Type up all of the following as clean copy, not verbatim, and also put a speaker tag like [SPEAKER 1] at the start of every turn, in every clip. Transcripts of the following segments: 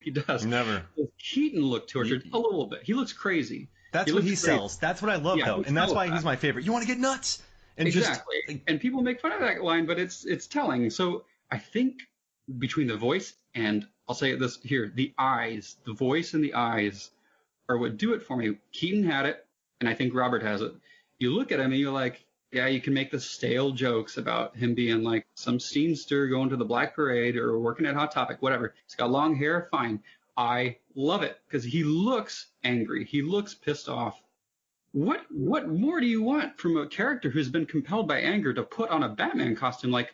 [SPEAKER 1] He does.
[SPEAKER 2] Never.
[SPEAKER 1] Does Keaton look tortured? A little bit. He looks crazy.
[SPEAKER 2] That's what he sells. That's what I love, though. And that's why he's my favorite. You want to get nuts? And
[SPEAKER 1] exactly. And people make fun of that line, but it's telling. So I think between the voice and, I'll say this here, the eyes, the voice and the eyes are what do it for me. Keaton had it, and I think Robert has it. You look at him and you're like, yeah, you can make the stale jokes about him being like some scenester going to the Black Parade or working at Hot Topic, whatever. He's got long hair, fine. I love it because he looks angry. He looks pissed off. What more do you want from a character who's been compelled by anger to put on a Batman costume? Like,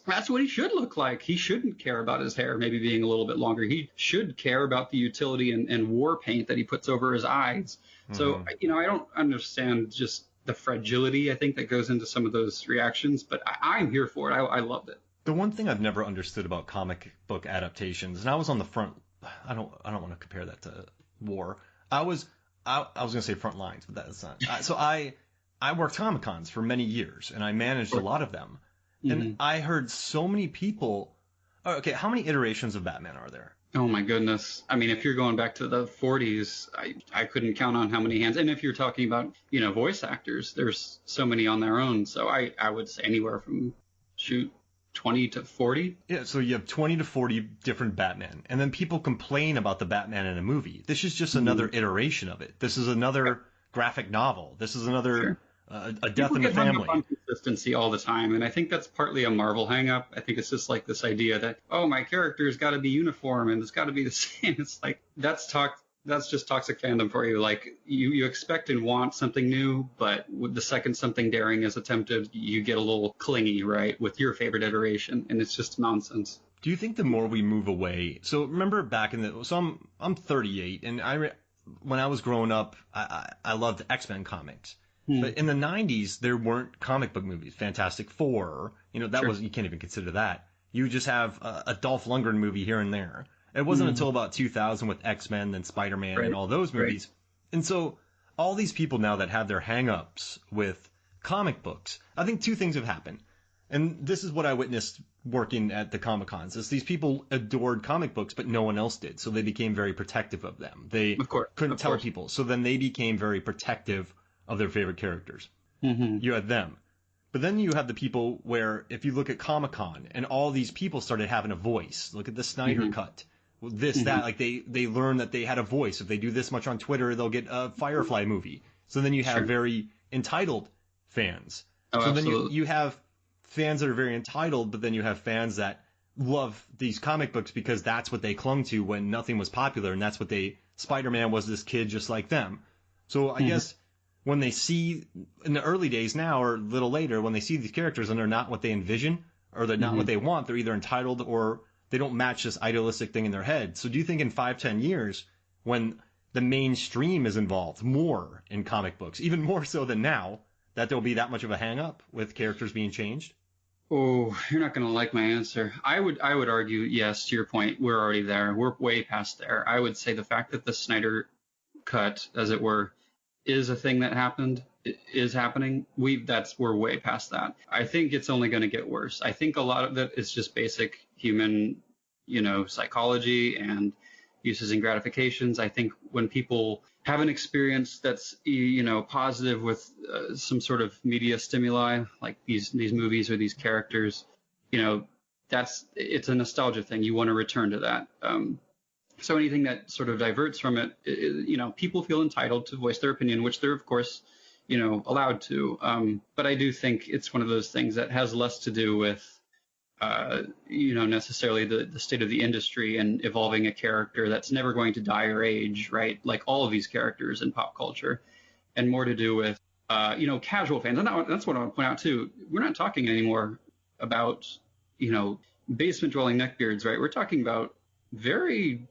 [SPEAKER 1] that's what he should look like. He shouldn't care about his hair maybe being a little bit longer. He should care about the utility and war paint that he puts over his eyes. Mm-hmm. So, I don't understand just the fragility, I think, that goes into some of those reactions, but I'm here for it. I loved it.
[SPEAKER 2] The one thing I've never understood about comic book adaptations, and I was on the front, I don't want to compare that to war. I was going to say front lines, but that's not. So I worked Comic-Cons for many years, and I managed a lot of them. Mm-hmm. And I heard so many people. Okay, how many iterations of Batman are there?
[SPEAKER 1] Oh my goodness! I mean, if you're going back to the 40s, I couldn't count on how many hands. And if you're talking about voice actors, there's so many on their own. So I would say anywhere from 20 to 40.
[SPEAKER 2] Yeah, so you have 20 to 40 different Batman, and then people complain about the Batman in a movie. This is just another iteration of it. This is another graphic novel. This is another. A death in the family.
[SPEAKER 1] On consistency all the time, and I think that's partly a Marvel hang-up. I think it's just like this idea that, oh, my character's got to be uniform and it's got to be the same. It's like that's just toxic fandom for you. Like you expect and want something new, but with the second something daring is attempted, you get a little clingy, right, with your favorite iteration, and it's just nonsense.
[SPEAKER 2] Do you think the more we move away? So remember back in the I'm 38, and when I was growing up, I loved X-Men comics. But in the 90s, there weren't comic book movies. Fantastic Four, that was, you can't even consider that. You just have a Dolph Lundgren movie here and there. It wasn't until about 2000 with X-Men and Spider-Man and all those movies. Right. And so all these people now that have their hang-ups with comic books, I think two things have happened. And this is what I witnessed working at the Comic-Cons, is these people adored comic books, but no one else did. So they became very protective of them. They couldn't tell people. So then they became very protective of their favorite characters. Mm-hmm. You had them. But then you have the people where, if you look at Comic-Con, and all these people started having a voice. Look at the Snyder Cut. That. Like, they learned that they had a voice. If they do this much on Twitter, they'll get a Firefly movie. So then you have very entitled fans.
[SPEAKER 1] Oh,
[SPEAKER 2] so
[SPEAKER 1] absolutely.
[SPEAKER 2] Then you have fans that are very entitled, but then you have fans that love these comic books because that's what they clung to when nothing was popular, and that's what Spider-Man was this kid just like them. So I guess when they see, in the early days now or a little later, when they see these characters and they're not what they envision or they're not what they want, they're either entitled or they don't match this idealistic thing in their head. So do you think in 5-10 years, when the mainstream is involved more in comic books, even more so than now, that there'll be that much of a hang-up with characters being changed?
[SPEAKER 1] Oh, you're not going to like my answer. I would argue, yes, to your point, we're already there. We're way past there. I would say the fact that the Snyder Cut, as it were, is a thing that happened, is happening. We're way past that. I think it's only going to get worse. I think a lot of that is just basic human, psychology and uses and gratifications. I think when people have an experience that's, positive with some sort of media stimuli, like these movies or these characters, it's a nostalgia thing. You want to return to that. So anything that sort of diverts from it, people feel entitled to voice their opinion, which they're, of course, allowed to. But I do think it's one of those things that has less to do with, necessarily the state of the industry and evolving a character that's never going to die or age, right? Like all of these characters in pop culture, and more to do with, casual fans. And that's what I want to point out, too. We're not talking anymore about, basement dwelling neckbeards, right? We're talking about very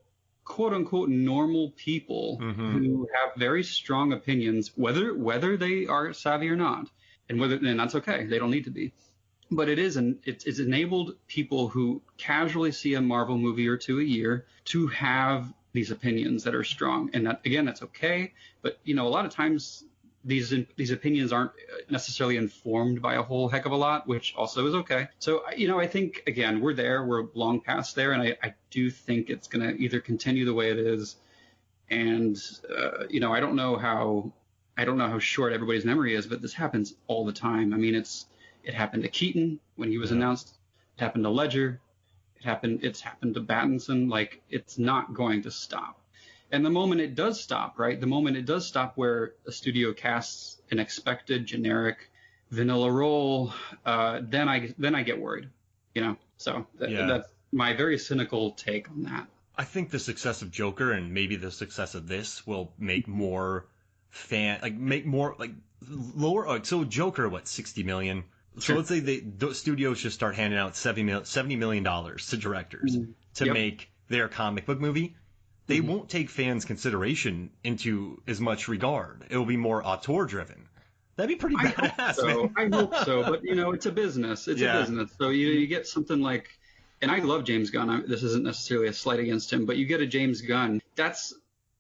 [SPEAKER 1] quote unquote normal people who have very strong opinions, whether they are savvy or not, and that's okay. They don't need to be. But it's enabled people who casually see a Marvel movie or two a year to have these opinions that are strong. And that, again, that's okay. But, a lot of times these opinions aren't necessarily informed by a whole heck of a lot, which also is okay. So, I think, again, we're long past there, and I do think it's going to either continue the way it is. And, I don't know how short everybody's memory is, but this happens all the time. I mean, it happened to Keaton when he was announced. It happened to Ledger. It's happened to Pattinson. Like, it's not going to stop. And the moment it does stop, right? The moment it does stop where a studio casts an expected generic vanilla role, then I get worried, So that's my very cynical take on that.
[SPEAKER 2] I think the success of Joker and maybe the success of this will make more lower. So Joker, what, 60 million? So let's say the studios just start handing out $70 million to directors to make their comic book movie. They won't take fans' consideration into as much regard. It will be more auteur driven. That'd be pretty badass, man.
[SPEAKER 1] I hope so, but it's a business. It's a business. So you get something like, and I love James Gunn. This isn't necessarily a slight against him, but you get a James Gunn. That's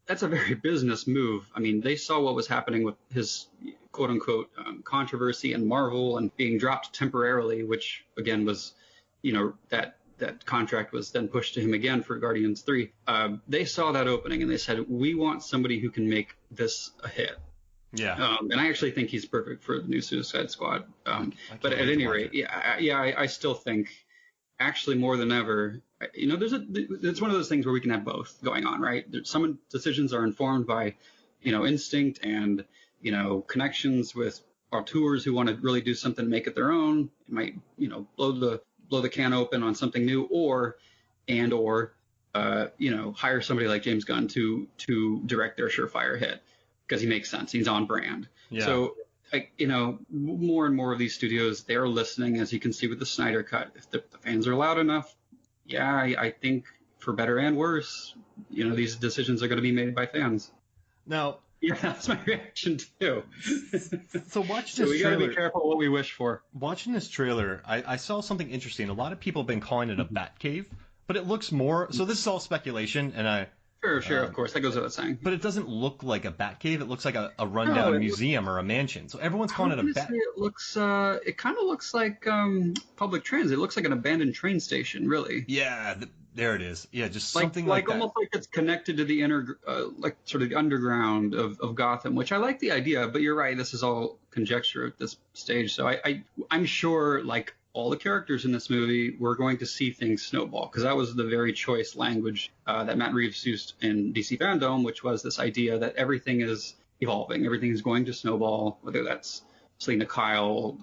[SPEAKER 1] a very business move. I mean, they saw what was happening with his quote unquote controversy in Marvel and being dropped temporarily, which again was, that contract was then pushed to him again for Guardians 3. They saw that opening and they said, we want somebody who can make this a hit.
[SPEAKER 2] Yeah.
[SPEAKER 1] And I actually think he's perfect for the new Suicide Squad. But at any rate, I still think actually more than ever, it's one of those things where we can have both going on, right? Some decisions are informed by, instinct and, connections with auteurs who want to really do something and make it their own. It might, blow the can open on something new, or hire somebody like James Gunn to direct their surefire hit because he makes sense. He's on brand. Yeah. So, more and more of these studios, they're listening, as you can see with the Snyder Cut. If the fans are loud enough, I think for better and worse, these decisions are going to be made by fans.
[SPEAKER 2] Now,
[SPEAKER 1] that's my reaction too.
[SPEAKER 2] So watch this
[SPEAKER 1] so we
[SPEAKER 2] trailer.
[SPEAKER 1] Gotta be careful what we wish for.
[SPEAKER 2] Watching this trailer, I saw something interesting. A lot of people have been calling it a bat cave, but it looks more. So this is all speculation, and
[SPEAKER 1] Sure, of course, that goes without saying.
[SPEAKER 2] But it doesn't look like a bat cave. It looks like a rundown museum or a mansion. So everyone's calling it a bat.
[SPEAKER 1] It kind of looks like public transit. It looks like an abandoned train station, really.
[SPEAKER 2] Yeah, there it is. Yeah, just something like that.
[SPEAKER 1] Almost like it's connected to the sort of the underground of Gotham, which I like the idea. But you're right, this is all conjecture at this stage. So I'm sure, like all the characters in this movie, we're going to see things snowball, because that was the very choice language that Matt Reeves used in DC Fandom, which was this idea that everything is evolving, everything is going to snowball, whether that's Selina Kyle,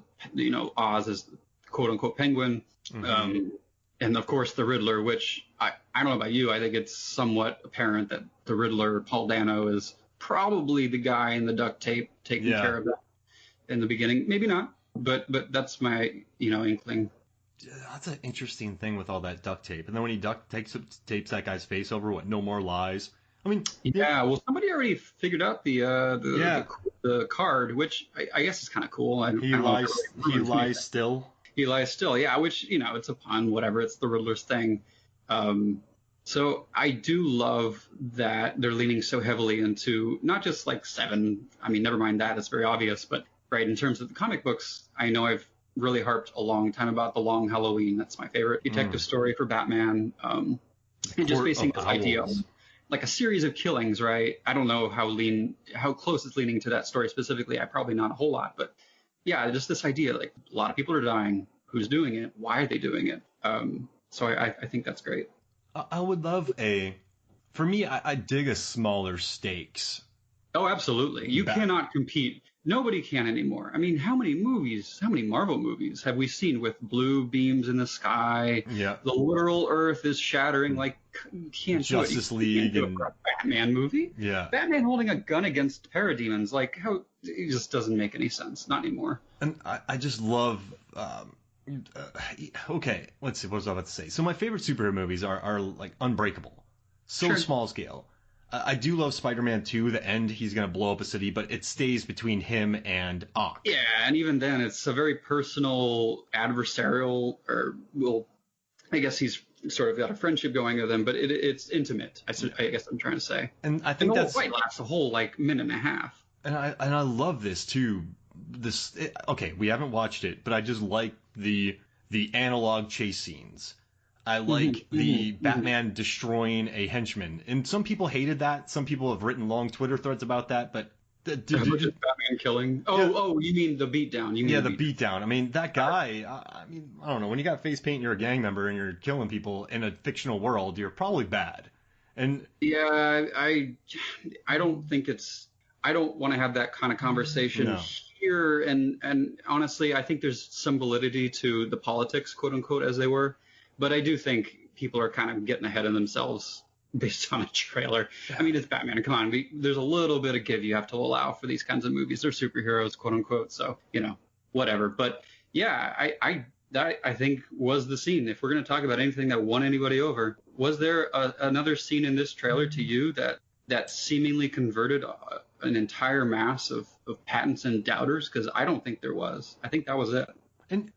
[SPEAKER 1] Oz as quote unquote Penguin, and of course the Riddler, which I don't know about you, I think it's somewhat apparent that the Riddler, Paul Dano, is probably the guy in the duct tape taking care of that in the beginning. Maybe not. But that's my inkling.
[SPEAKER 2] That's an interesting thing with all that duct tape. And then when he tapes that guy's face over, no more lies. I mean,
[SPEAKER 1] well, somebody already figured out the card, which I guess is kind of cool.
[SPEAKER 2] He lies still.
[SPEAKER 1] He lies still, yeah. Which it's a pun, whatever. It's the Riddler's thing. So I do love that they're leaning so heavily into not just like Seven. I mean, never mind that; it's very obvious, but. Right, in terms of the comic books, I know I've really harped a long time about The Long Halloween. That's my favorite detective story for Batman. And just basing this idea of like a series of killings, right? I don't know how close it's leaning to that story specifically. Probably not a whole lot, but yeah, just this idea, like a lot of people are dying. Who's doing it? Why are they doing it? So I think that's great.
[SPEAKER 2] I would love for me, I dig a smaller stakes.
[SPEAKER 1] Oh, absolutely. You cannot compete. Nobody can anymore. I mean, how many Marvel movies have we seen with blue beams in the sky? Yeah. The literal Earth is shattering. Like, you can't
[SPEAKER 2] Justice
[SPEAKER 1] do it.
[SPEAKER 2] League
[SPEAKER 1] do a Batman movie.
[SPEAKER 2] Yeah.
[SPEAKER 1] Batman holding a gun against parademons. Like, it just doesn't make any sense. Not anymore.
[SPEAKER 2] And I just love. Okay, let's see. What was I about to say? So my favorite superhero movies are like Unbreakable. So small scale. I do love Spider-Man 2, the end, he's going to blow up a city, but it stays between him and Ock.
[SPEAKER 1] Yeah, and even then, it's a very personal, adversarial, I guess he's sort of got a friendship going with him, but it's intimate, I guess I'm trying to say.
[SPEAKER 2] And I think
[SPEAKER 1] the whole fight lasts a whole, minute and a half.
[SPEAKER 2] I love this too. Okay, we haven't watched it, but I just like the analog chase scenes. I like the Batman destroying a henchman, and some people hated that. Some people have written long Twitter threads about that, but
[SPEAKER 1] Batman killing? Oh, you mean the beatdown?
[SPEAKER 2] Yeah, the beatdown. I mean, that guy. I don't know. When you got face paint, and you're a gang member, and you're killing people in a fictional world, you're probably bad. And
[SPEAKER 1] yeah, I don't think it's. I don't want to have that kind of conversation here. And honestly, I think there's some validity to the politics, quote unquote, as they were. But I do think people are kind of getting ahead of themselves based on a trailer. I mean, it's Batman. Come on, there's a little bit of give you have to allow for these kinds of movies. They're superheroes, quote unquote. So whatever. But yeah, that I think was the scene. If we're going to talk about anything that won anybody over, was there another scene in this trailer to you that seemingly converted an entire mass of Pattinson doubters? Because I don't think there was. I think that was it.
[SPEAKER 2] And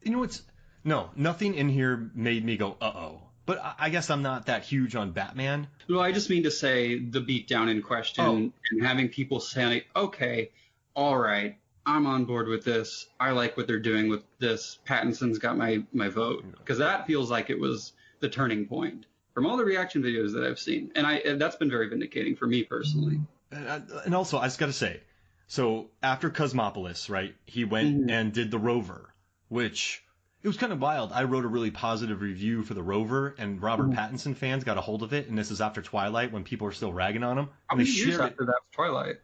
[SPEAKER 2] no, nothing in here made me go, uh-oh. But I guess I'm not that huge on Batman.
[SPEAKER 1] Well, I just mean to say the beatdown in question and having people say, okay, all right, I'm on board with this. I like what they're doing with this. Pattinson's got my vote. Because that feels like it was the turning point from all the reaction videos that I've seen. And that's been very vindicating for me personally.
[SPEAKER 2] And also, I just got to say, so after Cosmopolis, right, he went and did The Rover, which... It was kind of wild. I wrote a really positive review for The Rover, and Robert Pattinson fans got a hold of it, and this is after Twilight when people are still ragging on him.
[SPEAKER 1] How many years after that was Twilight?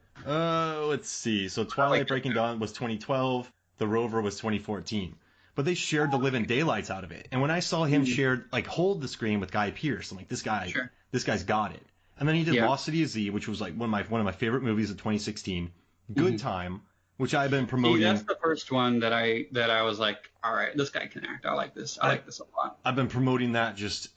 [SPEAKER 2] Let's see. So Twilight Breaking Dawn was 2012. The Rover was 2014. But they shared the living daylights out of it. And when I saw him hold the screen with Guy Pearce, I'm like, this guy's got it. And then he did Lost City of Z, which was like one of my favorite movies of 2016. Good Time, which I've been promoting.
[SPEAKER 1] That's the first one that I was like, all right, this guy can act. I like this. I like this a lot.
[SPEAKER 2] I've been promoting that just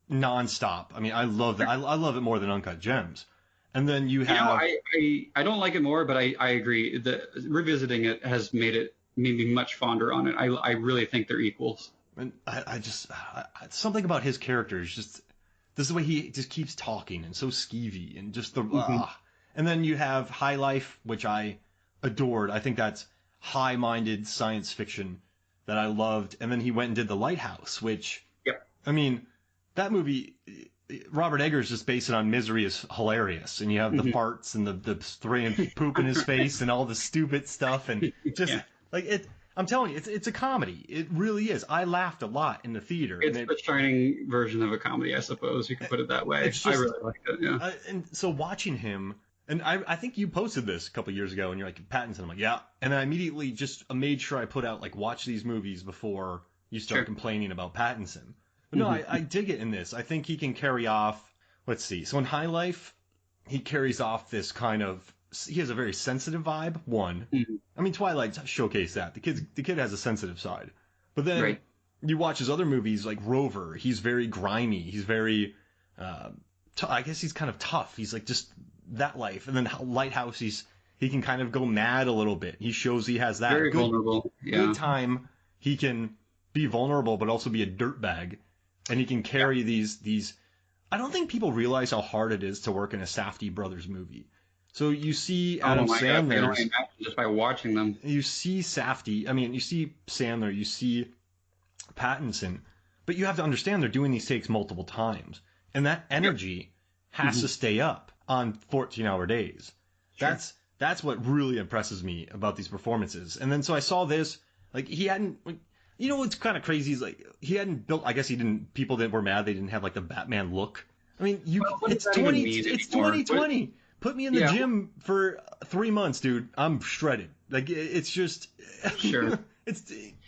[SPEAKER 2] nonstop. I mean, I love that. I love it more than Uncut Gems. And then you have.
[SPEAKER 1] I don't like it more, but I agree. Revisiting it has made me much fonder on it. I really think they're equals.
[SPEAKER 2] And I something about his character is just this is the way he just keeps talking and so skeevy and just and then you have High Life, which I adored. I think that's high-minded science fiction that I loved. And then he went and did The Lighthouse, which, I mean, that movie, Robert Eggers just based it on Misery is hilarious. And you have the farts and the spraying poop in his face and all the stupid stuff. And just like it, I'm telling you, it's a comedy. It really is. I laughed a lot in the theater.
[SPEAKER 1] It's the Shining version of a comedy, I suppose. You could put it that way. I really liked it, yeah.
[SPEAKER 2] And so watching him, and I think you posted this a couple years ago, and you're like, Pattinson. I'm like, yeah. And I immediately just made sure I put out, like, watch these movies before you start complaining about Pattinson. But no, I dig it in this. I think he can carry off, let's see. So in High Life, he carries off this kind of, he has a very sensitive vibe, one. I mean, Twilight showcased that. The kid has a sensitive side. But then you watch his other movies, like Rover. He's very grimy. He's very, I guess he's kind of tough. He's like just... that life. And then Lighthouse, he can kind of go mad a little bit. He shows he has that
[SPEAKER 1] very vulnerable.
[SPEAKER 2] Good time. He can be vulnerable, but also be a dirtbag, and he can carry these. I don't think people realize how hard it is to work in a Safdie brothers movie. So you see Adam Sandler
[SPEAKER 1] just by watching them.
[SPEAKER 2] You see Safdie. I mean, you see Sandler. You see Pattinson, but you have to understand they're doing these takes multiple times, and that energy has to stay up on 14-hour days. Sure. That's what really impresses me about these performances. And then so I saw this, like he hadn't, you know what's kind of crazy is like he hadn't built. I guess he didn't. People that were mad they didn't have like the Batman look. I mean, it's 2020. Put me in the gym for 3 months, dude. I'm shredded. Like it's just
[SPEAKER 1] sure.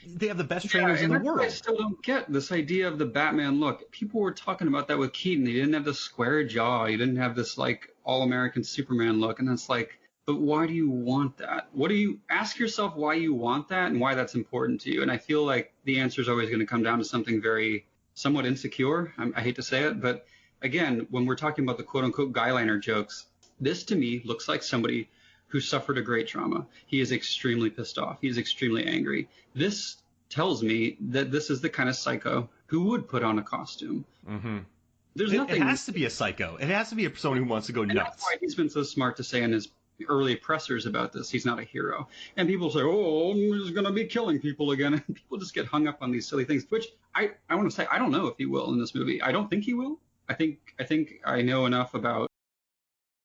[SPEAKER 2] They have the best trainers in the world.
[SPEAKER 1] I still don't get this idea of the Batman look. People were talking about that with Keaton. He didn't have the square jaw. He didn't have this like all-American Superman look. And it's like, but why do you want that? What do you ask yourself why you want that and why that's important to you? And I feel like the answer is always going to come down to something very somewhat insecure. I hate to say it, but again, when we're talking about the quote-unquote guyliner jokes, this to me looks like somebody who suffered a great trauma. He is extremely pissed off. He is extremely angry. This tells me that this is the kind of psycho who would put on a costume.
[SPEAKER 2] There's nothing. It has to be a psycho. It has to be someone who wants to go nuts.
[SPEAKER 1] That's why he's been so smart to say in his early pressers about this. He's not a hero. And people say, oh, he's going to be killing people again. And people just get hung up on these silly things, which I want to say, I don't know if he will in this movie. I don't think he will. I think I know enough about